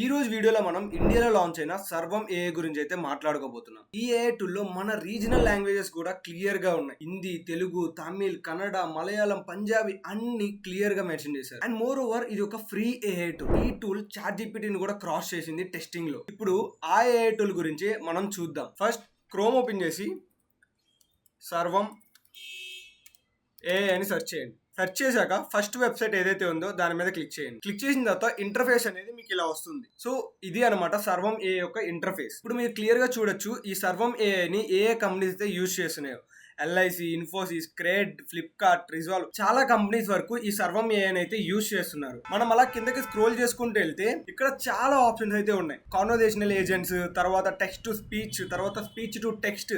ఈ రోజు వీడియోలో మనం ఇండియాలో లాంచ్ అయిన సర్వం ఏఐ గురించి అయితే మాట్లాడుకోబోతున్నాం. ఈ ఏఐ టూల్ లో మన రీజనల్ లాంగ్వేజెస్ కూడా క్లియర్ గా ఉన్నాయి. హిందీ, తెలుగు, తమిళ్, కన్నడ, మలయాళం, పంజాబీ అన్ని క్లియర్ గా మెన్షన్ చేశారు. అండ్ మోర్ ఓవర్ ఇది ఒక ఫ్రీ ఏఐ టూల్. ఈ టూల్ చాట్ జీపీటీని కూడా క్రాస్ చేసింది టెస్టింగ్ లో. ఇప్పుడు ఆ ఏఐ టూల్ గురించి మనం చూద్దాం. ఫస్ట్ క్రోమ్ ఓపెన్ చేసి సర్వం ఏఐ అని సెర్చ్ చేయండి. సెర్చ్ చేశాక ఫస్ట్ వెబ్సైట్ ఏదైతే ఉందో దాని మీద క్లిక్ చేయండి. క్లిక్ చేసిన తర్వాత ఇంటర్ఫేస్ అనేది మీకు ఇలా వస్తుంది. సో ఇది అనమాట సర్వం ఏఐ యొక్క ఇంటర్ఫేస్. ఇప్పుడు మీరు క్లియర్ గా చూడొచ్చు ఈ సర్వం ఏఐని ఏ కంపెనీస్ అయితే యూజ్ చేస్తున్నాయో. ఎల్ఐసి, ఇన్ఫోసిస్, క్రెడ్, ఫ్లిప్కార్ట్, రిజాల్వ్ చాలా కంపెనీస్ వరకు ఈ సర్వం ఏఐని అయితే యూజ్ చేస్తున్నారు. మనం అలా కిందకి స్క్రోల్ చేసుకుంటూ వెళ్తే ఇక్కడ చాలా ఆప్షన్స్ అయితే ఉన్నాయి. కాన్వర్జేషనల్ ఏజెంట్స్, తర్వాత టెక్స్ట్ టు స్పీచ్, తర్వాత స్పీచ్ టు టెక్స్ట్,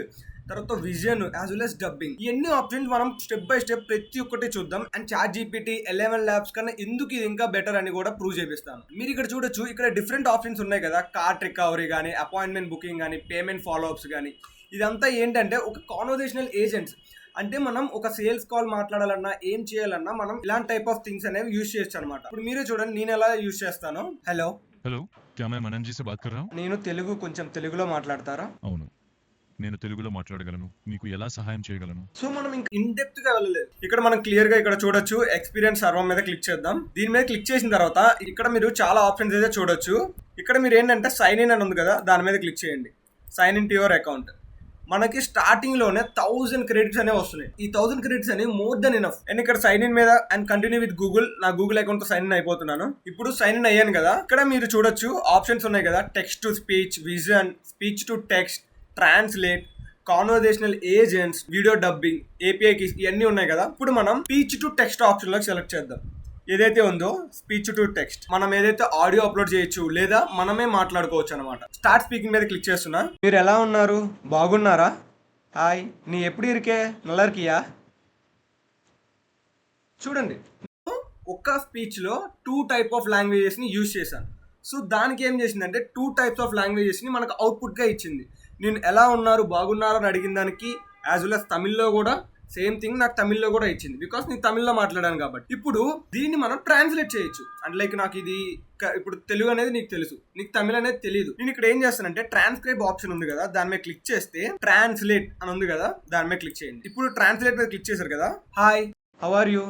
తర్వాత vision as well as dubbing. ఇవన్నీ ఆప్షన్స్ మనం స్టెప్ బై స్టెప్ ప్రతి ఒక్కటి చూద్దాం. అండ్ చాట్ జీపీటీ 11 ల్యాబ్స్ కన్నా ఎందుకు ఇది ఇంకా బెటర్ అని కూడా ప్రూవ్ చేపిస్తాను. మీరు ఇక్కడ చూడొచ్చు, ఇక్కడ డిఫరెంట్ ఆప్షన్స్ ఉన్నాయి కదా. కార్ట్ రికవరీ కానీ, అపాయింట్మెంట్ బుకింగ్ కానీ, పేమెంట్ ఫాలో అప్స్ కానీ. ఇదంతా ఏంటంటే ఒక కాన్వర్జేషనల్ ఏజెంట్స్. అంటే మనం ఒక సేల్స్ కాల్ మాట్లాడాలన్నా, ఏం చేయాలన్నా మనం ఇలాంటి టైప్ ఆఫ్ థింగ్స్ అనేవి యూజ్ చేయొచ్చు అనమాట. ఇప్పుడు మీరే చూడండి నేను ఎలా యూజ్ చేస్తాను. హలో हेलो, क्या मैं मनन जी से बात कर रहा हूँ? నేను కొంచెం తెలుగులో మాట్లాడతారా? అవును, నేను తెలుగులో మాట్లాడగలను. మీకు ఎలా సహాయం చేయగలను? సో మనం ఇంకా ఇన్ డెప్త్ గా వెళ్ళలేదు. ఇక్కడ మనం క్లియర్ గా ఇక్కడ చూడొచ్చు ఎక్స్పీరియన్స్ సర్వం మీద క్లిక్ చేద్దాం. దీని మీద క్లిక్ చేసిన తర్వాత ఇక్కడ మీరు చాలా ఆప్షన్స్ అయితే చూడొచ్చు. ఇక్కడ మీరు ఏంటంటే సైన్ ఇన్ అని ఉంది కదా, దాని మీద క్లిక్ చేయండి. Sign in to your account. మనకి స్టార్టింగ్ లోనే 1000 క్రెడిట్స్ అనేవి వస్తున్నాయి. ఈ 1000 క్రెడిట్స్ అనేవి మోర్ దెన్ ఇనఫ్. అండ్ ఇక్కడ సైన్ ఇన్ మీద అండ్ కంటిన్యూ విత్ గూగుల్, నా గూగుల్ అకౌంట్ తో సైన్ ఇన్ అయిపోతున్నాను. ఇప్పుడు సైన్ ఇన్ అయ్యాను కదా. ఇక్కడ మీరు చూడొచ్చు ఆప్షన్స్ ఉన్నాయి కదా. Text to speech, vision, speech to text, translate, conversational agents, video dubbing, API keys ఇవన్నీ ఉన్నాయి కదా. ఇప్పుడు మనం స్పీచ్ టు టెక్స్ట్ ఆప్షన్ లోకి సెలెక్ట్ చేద్దాం. ఏదైతే ఉందో స్పీచ్ టు టెక్స్ట్, మనం ఏదైతే ఆడియో అప్లోడ్ చేయొచ్చు లేదా మనమే మాట్లాడుకోవచ్చు అనమాట. స్టార్ట్ స్పీకింగ్ మీద క్లిక్ చేస్తున్నా. మీరు ఎలా ఉన్నారు, బాగున్నారా, హాయ్, నీ ఎప్పుడు ఇరికే నల్లరికియా. చూడండి, ఒక్క స్పీచ్ లో 2 టైప్ ఆఫ్ లాంగ్వేజెస్ ని యూజ్ చేశాను. సో దానికి ఏం చేసిందంటే 2 టైప్స్ ఆఫ్ లాంగ్వేజెస్ ని మనకు అవుట్పుట్ గా ఇచ్చింది. నేను ఎలా ఉన్నారు, బాగున్నారా అని అడిగిన దానికి యాజ్ వెల్ as తమిళ్లో కూడా సేమ్ థింగ్ నాకు తమిళ్లో కూడా ఇచ్చింది. బికాస్ నేను తమిళ్లో మాట్లాడాను కాబట్టి. ఇప్పుడు దీన్ని మనం ట్రాన్స్లేట్ చేయొచ్చు. అండ్ లైక్ నాకు ఇది ఇప్పుడు తెలుగు అనేది నీకు తెలుసు, నీకు తమిళ్ అనేది తెలియదు. నేను ఇక్కడ ఏం చేస్తానంటే ట్రాన్స్క్రైబ్ ఆప్షన్ ఉంది కదా, దాని మీద క్లిక్ చేస్తే ట్రాన్స్లేట్ అని ఉంది కదా, దాని మీద క్లిక్ చేయండి. ఇప్పుడు ట్రాన్స్లేట్ మీద క్లిక్ చేశారు కదా. హాయ్, హౌ ఆర్ యూ,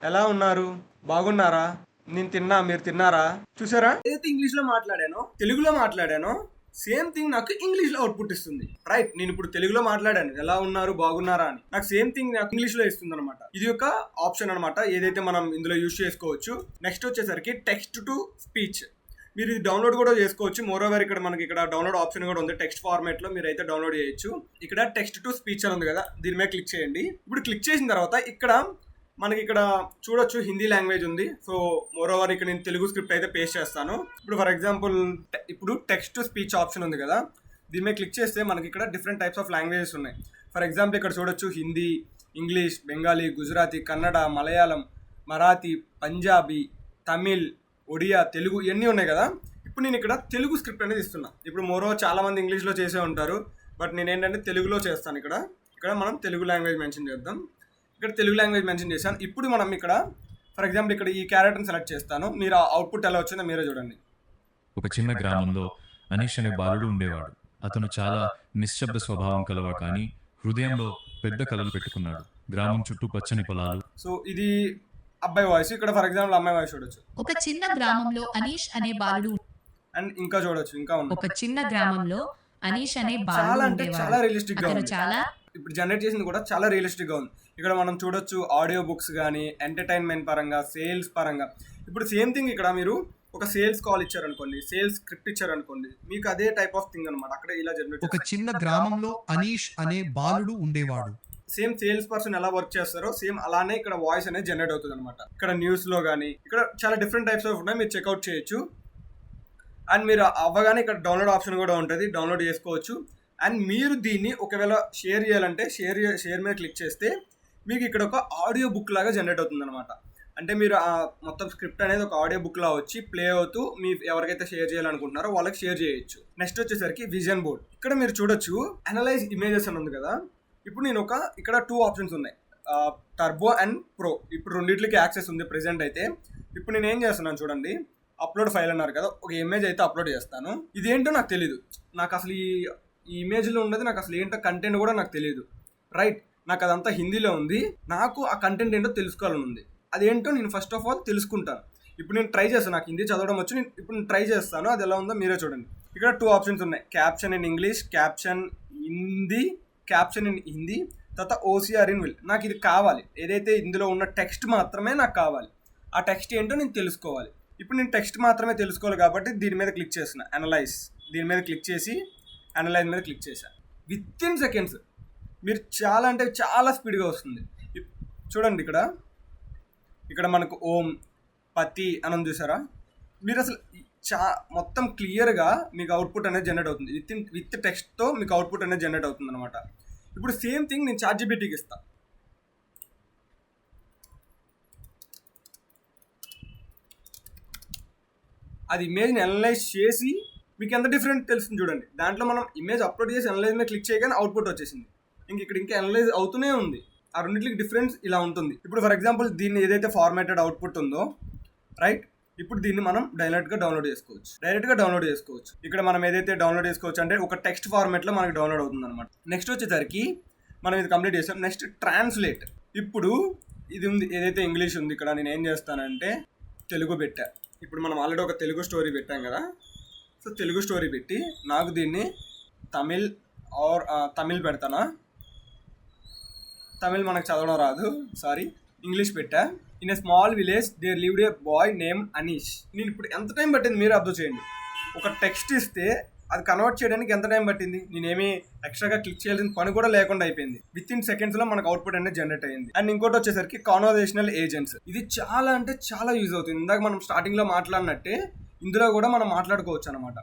ఎలా ఉన్నారు, బాగున్నారా, నేను తిన్నా, మీరు తిన్నారా. చూసారా, ఏదైతే ఇంగ్లీష్ లో మాట్లాడానో తెలుగులో మాట్లాడానో సేమ్ థింగ్ నాకు ఇంగ్లీష్ లో అవుట్పుట్ ఇస్తుంది. రైట్, నేను ఇప్పుడు తెలుగులో మాట్లాడాను ఎలా ఉన్నారు, బాగున్నారా అని, నాకు సేమ్ థింగ్ నాకు ఇంగ్లీష్ లో ఇస్తుంది అనమాట. ఇది ఒక ఆప్షన్ అనమాట, ఏదైతే మనం ఇందులో యూజ్ చేసుకోవచ్చు. నెక్స్ట్ వచ్చేసరికి టెక్స్ట్ టు స్పీచ్. మీరు ఇది డౌన్లోడ్ కూడా చేసుకోవచ్చు. మోర్ ఓవర్ ఇక్కడ మనకి ఇక్కడ డౌన్లోడ్ ఆప్షన్ కూడా ఉంది. టెక్స్ట్ ఫార్మాట్ లో మీరు అయితే డౌన్లోడ్ చేయొచ్చు. ఇక్కడ టెక్స్ట్ టు స్పీచ్ అని ఉంది కదా, దీని మీద క్లిక్ చేయండి. ఇప్పుడు క్లిక్ చేసిన తర్వాత ఇక్కడ మనకి ఇక్కడ చూడొచ్చు హిందీ లాంగ్వేజ్ ఉంది. సో మోర్ ఓవర్ ఇక్కడ నేను తెలుగు స్క్రిప్ట్ అయితే పేస్ట్ చేస్తాను. ఇప్పుడు ఫర్ ఎగ్జాంపుల్ ఇప్పుడు టెక్స్ట్ టు స్పీచ్ ఆప్షన్ ఉంది కదా, దీని మీద క్లిక్ చేస్తే మనకి ఇక్కడ డిఫరెంట్ టైప్స్ ఆఫ్ లాంగ్వేజెస్ ఉన్నాయి. ఫర్ ఎగ్జాంపుల్ ఇక్కడ చూడొచ్చు హిందీ, ఇంగ్లీష్, బెంగాలీ, గుజరాతీ, కన్నడ, మలయాళం, మరాఠీ, పంజాబీ, తమిళ్, ఒడియా, తెలుగు ఇవన్నీ ఉన్నాయి కదా. ఇప్పుడు నేను ఇక్కడ తెలుగు స్క్రిప్ట్ అనేది ఇస్తున్నా. ఇప్పుడు మోర్ ఓవర్ చాలా మంది ఇంగ్లీష్లో చేసే ఉంటారు, బట్ నేను ఏంటంటే తెలుగులో చేస్తాను. ఇక్కడ మనం తెలుగు లాంగ్వేజ్ మెన్షన్ చేద్దాం. ఇక్కడ తెలుగు లాంగ్వేజ్ మెన్షన్ చేశాను. ఇప్పుడు మనం ఇక్కడ ఫర్ ఎగ్జాంపుల్ ఇక్కడ ఈ క్యారెక్టర్ని సెలెక్ట్ చేస్తాను. మీరు అవుట్పుట్ ఎలా వచ్చిందో మీరే చూడండి. ఒక చిన్న గ్రామంలో అనీష్ అనే బాలుడు ఉండేవాడు. అతను చాలా నిశ్శబ్ద స్వభావం కలవాడు, కానీ హృదయంలో పెద్ద కలలు పెట్టుకున్నాడు. గ్రామం చుట్టూ పచ్చని పొలాలు. సో ఇది అబ్బాయి వాయిస్. ఇక్కడ ఫర్ ఎగ్జాంపుల్ అమ్మాయి వాయిస్ చూడొచ్చు. ఒక చిన్న గ్రామంలో అనీష్ అనే బాలుడు అండ్ ఇంకా చూడొచ్చు, ఇంకా ఉంది. ఒక చిన్న గ్రామంలో అనీష్ అనే బాలుడు చాలా అంటే చాలా ఉండేవాడు. రియలిస్టిక్ గా అతను ఉంది. చాలా ఇప్పుడు జనరేట్ చేసింది కూడా చాలా రియలిస్టిక్ గా ఉంది. ఇక్కడ మనం చూడొచ్చు ఆడియో బుక్స్ కానీ, ఎంటర్టైన్మెంట్ పరంగా, సేల్స్ పరంగా. ఇప్పుడు సేమ్ థింగ్ ఇక్కడ మీరు ఒక సేల్స్ కాల్ ఇచ్చారనుకోండి, సేల్స్ స్క్రిప్ట్ ఇచ్చారనుకోండి, మీకు అదే టైప్ ఆఫ్ థింగ్ అనమాట. అక్కడ ఇలా జనరేట్ ఒక చిన్న గ్రామంలో అనీష్ అనే బాలుడు ఉండేవాడు. సేమ్ సేల్స్ పర్సన్ ఎలా వర్క్ చేస్తారో సేమ్ అలానే ఇక్కడ వాయిస్ అనేది జనరేట్ అవుతుంది అనమాట. ఇక్కడ న్యూస్ లో కానీ ఇక్కడ చాలా డిఫరెంట్ టైప్స్ ఆఫ్ ఉన్నాయి, మీరు చెక్అవుట్ చేయొచ్చు. అండ్ మీరు అవ్వగానే ఇక్కడ డౌన్లోడ్ ఆప్షన్ కూడా ఉంటుంది, డౌన్లోడ్ చేసుకోవచ్చు. అండ్ మీరు దీన్ని ఒకవేళ షేర్ చేయాలంటే షేర్ మీద క్లిక్ చేస్తే మీకు ఇక్కడ ఒక ఆడియో బుక్ లాగా జనరేట్ అవుతుంది అనమాట. అంటే మీరు ఆ మొత్తం స్క్రిప్ట్ అనేది ఒక ఆడియో బుక్ లా వచ్చి ప్లే అవుతూ మీ ఎవరికైతే షేర్ చేయాలనుకుంటున్నారో వాళ్ళకి షేర్ చేయొచ్చు. నెక్స్ట్ వచ్చేసరికి విజన్ బోర్డ్. ఇక్కడ మీరు చూడొచ్చు అనలైజ్ ఇమేజెస్ అని ఉంది కదా. ఇప్పుడు నేను ఇక్కడ 2 ఆప్షన్స్ ఉన్నాయి, టర్బో అండ్ ప్రో. ఇప్పుడు రెండింటికి యాక్సెస్ ఉంది ప్రెసెంట్ అయితే. ఇప్పుడు నేను ఏం చేస్తున్నాను చూడండి, అప్లోడ్ ఫైల్ అన్నారు కదా, ఒక ఇమేజ్ అయితే అప్లోడ్ చేస్తాను. ఇదేంటో నాకు తెలీదు, నాకు అసలు ఈ ఇమేజ్లో ఉన్నది నాకు అసలు ఏంటో కంటెంట్ కూడా నాకు తెలియదు. రైట్, నాకు అదంతా హిందీలో ఉంది. నాకు ఆ కంటెంట్ ఏంటో తెలుసుకోవాలని ఉంది. అదేంటో నేను ఫస్ట్ ఆఫ్ ఆల్ తెలుసుకుంటాను. ఇప్పుడు నేను ట్రై చేస్తాను, నాకు హిందీ చదవడం వచ్చి ఇప్పుడు నేను ట్రై చేస్తాను. అది ఎలా ఉందో మీరే చూడండి. ఇక్కడ 2 ఆప్షన్స్ ఉన్నాయి, caption in English, caption in Hindi, తర్వాత ఓసీఆర్ ఇన్ విల్. నాకు ఇది కావాలి, ఏదైతే ఇందులో ఉన్న టెక్స్ట్ మాత్రమే నాకు కావాలి. ఆ టెక్స్ట్ ఏంటో నేను తెలుసుకోవాలి. ఇప్పుడు నేను టెక్స్ట్ మాత్రమే తెలుసుకోవాలి కాబట్టి దీని మీద క్లిక్ చేసిన అనలైజ్, దీని మీద క్లిక్ చేసి అనలైజ్ మీద క్లిక్ చేశాను. విత్ ఇన్ సెకండ్స్ మీరు చాలా అంటే చాలా స్పీడ్గా వస్తుంది. చూడండి, ఇక్కడ మనకు ఓం, పతి అని చూసారా? మీరు అసలు మొత్తం క్లియర్గా మీకు అవుట్పుట్ అనేది జనరేట్ అవుతుంది. విత్ టెక్స్ట్తో మీకు అవుట్పుట్ అనేది జనరేట్ అవుతుంది అనమాట. ఇప్పుడు సేమ్ థింగ్ నేను ChatGPTకి ఇస్తాను. అది ఇమేజ్ని అనలైజ్ చేసి మీకు ఎంత డిఫరెంట్ తెలుస్తుంది చూడండి. దాంట్లో మనం ఇమేజ్ అప్లోడ్ చేసి అనలైజ్ మీద క్లిక్ చేయగానే అవుట్పుట్ వచ్చేసింది. ఇంకా అనలైజ్ అవుతూనే ఉంది. ఆ రెండింటికి డిఫరెన్స్ ఇలా ఉంటుంది. ఇప్పుడు ఫర్ ఎగ్జాంపుల్ దీన్ని ఏదైతే ఫార్మాటెడ్ అవుట్పుట్ ఉందో, రైట్, ఇప్పుడు దీన్ని మనం డైరెక్ట్గా డౌన్లోడ్ చేసుకోవచ్చు. ఇక్కడ మనం ఏదైతే డౌన్లోడ్ చేసుకోవచ్చు అంటే ఒక టెక్స్ట్ ఫార్మాట్లో మనకి డౌన్లోడ్ అవుతుంది అనమాట. నెక్స్ట్ వచ్చేసరికి మనం ఇది కంప్లీట్ చేస్తాం. Next translate. ఇప్పుడు ఇది ఉంది, ఏదైతే ఇంగ్లీష్ ఉంది, ఇక్కడ నేను ఏం చేస్తానంటే తెలుగు పెట్టా. ఇప్పుడు మనం ఆల్రెడీ ఒక తెలుగు స్టోరీ పెట్టాం కదా, సో తెలుగు స్టోరీ పెట్టి నాకు దీన్ని తమిళ్ పెడతానా. తమిళ్ మనకు చదవడం రాదు, సారీ, ఇంగ్లీష్ పెట్టా. In a small village there lived a boy name Anish. నేను ఇప్పుడు ఎంత టైం పట్టింది మీరు అబ్జర్వ్ చేయండి. ఒక టెక్స్ట్ ఇస్తే అది కన్వర్ట్ చేయడానికి ఎంత టైం పట్టింది? నేనేమి ఎక్స్ట్రాగా క్లిక్ చేయాల్సిన పని కూడా లేకుండా అయిపోయింది. విత్ ఇన్ సెకండ్స్లో మనకు అవుట్పుట్ అనేది జనరేట్ అయ్యింది. అండ్ ఇంకోటి వచ్చేసరికి కాన్వర్జేషనల్ ఏజెంట్స్. ఇది చాలా అంటే చాలా యూజ్ అవుతుంది. ఇందాక మనం స్టార్టింగ్లో మాట్లాడినట్టే ఇందులో కూడా మనం మాట్లాడుకోవచ్చు అనమాట.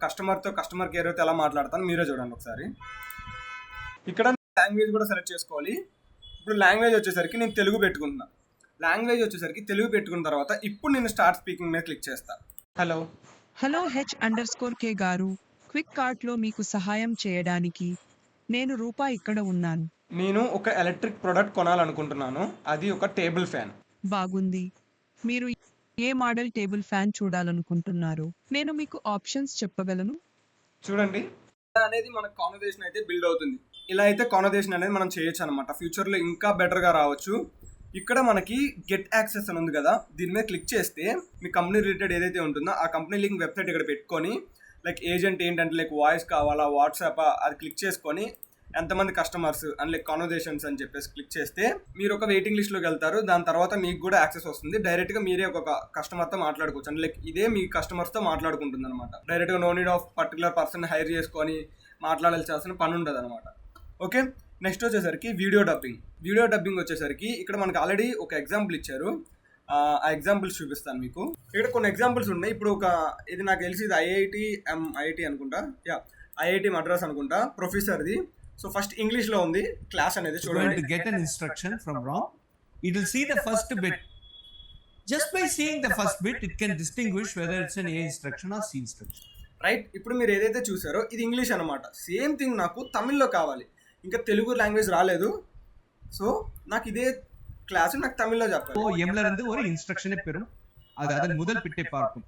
కస్టమర్ కేర్ అయితే ఎలా మాట్లాడతాను మీరే చూడండి ఒకసారి. ఇక్కడ లాంగ్వేజ్ కూడా సెలెక్ట్ చేసుకోవాలి. ఇప్పుడు లాంగ్వేజ్ వచ్చేసరికి నేను తెలుగు పెట్టుకుంటున్నా. తెలుగు పెట్టుకున్న తర్వాత ఇప్పుడు నేను స్టార్ట్ స్పీకింగ్ మీద క్లిక్ చేస్తాను. హలో H_K గారు, క్విక్ కార్ట్లో మీకు సహాయం చేయడానికి నేను రూపా ఇక్కడ ఉన్నాను. నేను ఒక ఎలక్ట్రిక్ ప్రోడక్ట్ కొనాలనుకుంటున్నాను, అది ఒక టేబుల్ ఫ్యాన్. బాగుంది. మీరు ఏ మోడల్ టేబుల్ ఫ్యాన్ చూడాలనుకుంటున్నారు? నేను మీకు ఆప్షన్స్ చెప్పగలను. చూడండి, అనేది మన కాన్వర్జేషన్ అయితే బిల్డ్ అవుతుంది. ఇలా అయితే కాన్వర్జేషన్ అనేది మనం చేయొచ్చు అనమాట. ఫ్యూచర్లో ఇంకా బెటర్గా రావచ్చు. ఇక్కడ మనకి గెట్ యాక్సెస్ అని ఉంది కదా, దీని మీద క్లిక్ చేస్తే మీ కంపెనీ రిలేటెడ్ ఏదైతే ఉంటుందో ఆ కంపెనీ లింక్ వెబ్సైట్ ఇక్కడ పెట్టుకొని, లైక్ ఏజెంట్ ఏంటంటే లైక్ వాయిస్ కావాలా, వాట్సాప్, అది క్లిక్ చేసుకొని ఎంతమంది కస్టమర్స్ అని లైక్ కాన్వర్జేషన్స్ అని చెప్పేసి క్లిక్ చేస్తే మీరు ఒక వెయిటింగ్ లిస్ట్లోకి వెళ్తారు. దాని తర్వాత మీకు కూడా యాక్సెస్ వస్తుంది. డైరెక్ట్గా మీరే ఒక కస్టమర్తో మాట్లాడుకోవచ్చు. అంటే లైక్ ఇదే మీ కస్టమర్స్తో మాట్లాడుకుంటుంది అనమాట. డైరెక్ట్గా no need of particular person hire చేసుకొని మాట్లాడాల్సిన పని ఉండదు అనమాట. ఓకే, నెక్స్ట్ వచ్చేసరికి వీడియో డబ్బింగ్ వచ్చేసరికి ఇక్కడ మనకు ఆల్రెడీ ఒక ఎగ్జాంపుల్ ఇచ్చారు. ఆ ఎగ్జాంపుల్స్ చూపిస్తాను మీకు. ఇక్కడ కొన్ని ఎగ్జాంపుల్స్ ఉన్నాయి. ఇప్పుడు ఇది నాకు తెలిసి ఇది ఐఐటి అనుకుంటా, ఐఐటి మద్రాస్ అనుకుంటా, ప్రొఫెసర్ది. సో ఫస్ట్ ఇంగ్లీష్లో ఉంది క్లాస్ అనేది చూడండి. To get an instruction from Rom, it will see the first bit. Just by seeing the first bit, it can distinguish whether it's an A instruction or C instruction. Right, ఇప్పుడు మీరు ఏదైతే చూసారో ఇది English అనమాట. Same thing నాకు తమిళ్లో కావాలి, ఇంకా తెలుగు లాంగ్వేజ్ రాలేదు. సో నాకు ఇదే క్లాస్ నాకు தமிழ்ல చెప్పాలి. இப்போ M ல இருந்து ஒரு இன்ஸ்ட்ரக்ஷனை பெறும். அது அதன் முதல் பிட்டை பார்க்கும்.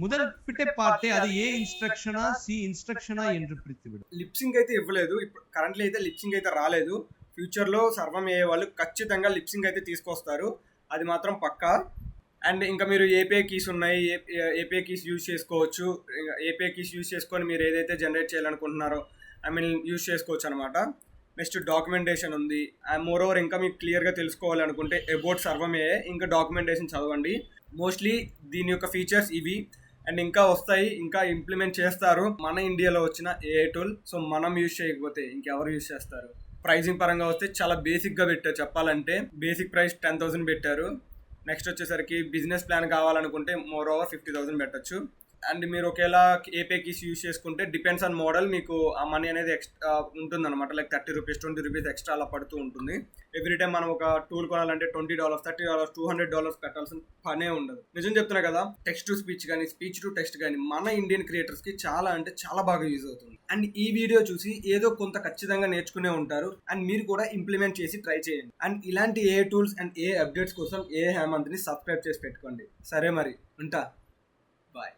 முதல் பிட்டை பார்த்தே அது A ఇన్స్ట్రక్షనా C ఇన్స్ట్రక్షనా என்று பிரித்துவிடும். లిప్సింగ్ అయితే ఇవ్వలేదు. ఇప్పుడు కరెంట్లీ అయితే లిప్సింగ్ అయితే రాలేదు. ఫ్యూచర్లో సర్వం అయ్యే వాళ్ళు ఖచ్చితంగా లిప్సింగ్ అయితే తీసుకొస్తారు, అది మాత్రం పక్కా. అండ్ ఇంకా మీరు ఏపీఐ కీస్ ఉన్నాయి, ఏపీఐ కీస్ యూజ్ చేసుకోవచ్చు. ఏపీఐ కీస్ యూజ్ చేసుకొని మీరు ఏదైతే జనరేట్ చేయాలనుకుంటున్నారో యూజ్ చేసుకోవచ్చు అనమాట. నెక్స్ట్ డాక్యుమెంటేషన్ ఉంది. మోర్ ఓవర్ ఇంకా మీకు క్లియర్గా తెలుసుకోవాలనుకుంటే అబౌట్ సర్వమే ఇంకా డాక్యుమెంటేషన్ చదవండి. మోస్ట్లీ దీని యొక్క ఫీచర్స్ ఇవి. అండ్ ఇంకా వస్తాయి, ఇంకా ఇంప్లిమెంట్ చేస్తారు. మన ఇండియాలో వచ్చిన ఏఐ టూల్, సో మనం యూజ్ చేయకపోతే ఇంకెవరు యూజ్ చేస్తారు? ప్రైజింగ్ పరంగా వస్తే చాలా బేసిక్గా పెట్టారు. చెప్పాలంటే బేసిక్ ప్రైస్ 10,000 పెట్టారు. నెక్స్ట్ వచ్చేసరికి బిజినెస్ ప్లాన్ కావాలనుకుంటే మోర్ ఓవర్ 50,000 పెట్టచ్చు. అండ్ మీరు ఒకేలా ఏపీ కీస్ యూస్ చేసుకుంటే డిపెండ్స్ ఆన్ మోడల్ మీకు ఆ మనీ అనేది ఎక్స్ట్రా ఉంటుంది అనమాట. లైక్ 30 రూపీస్ 20 రూపీస్ ఎక్స్ట్రా అలా పడుతూ ఉంటుంది. ఎవ్రీ టైం మనం ఒక టూల్ కొనాలంటే $20 $30 $200 పెట్టాల్సిన పనే ఉండదు. నిజం చెప్తున్నా కదా, టెక్స్ట్ టు స్పీచ్ కానీ స్పీచ్ టు టెక్స్ట్ కానీ మన ఇండియన్ క్రియేటర్స్ కి చాలా అంటే చాలా బాగా యూజ్ అవుతుంది. అండ్ ఈ వీడియో చూసి ఏదో కొంత ఖచ్చితంగా నేర్చుకునే ఉంటారు అండ్ మీరు కూడా ఇంప్లిమెంట్ చేసి ట్రై చేయండి. అండ్ ఇలాంటి ఏ టూల్స్ అండ్ ఏ అప్డేట్స్ కోసం ఏ హేమంత్ని సబ్స్క్రైబ్ చేసి పెట్టుకోండి. సరే మరి ఉంటా, బాయ్.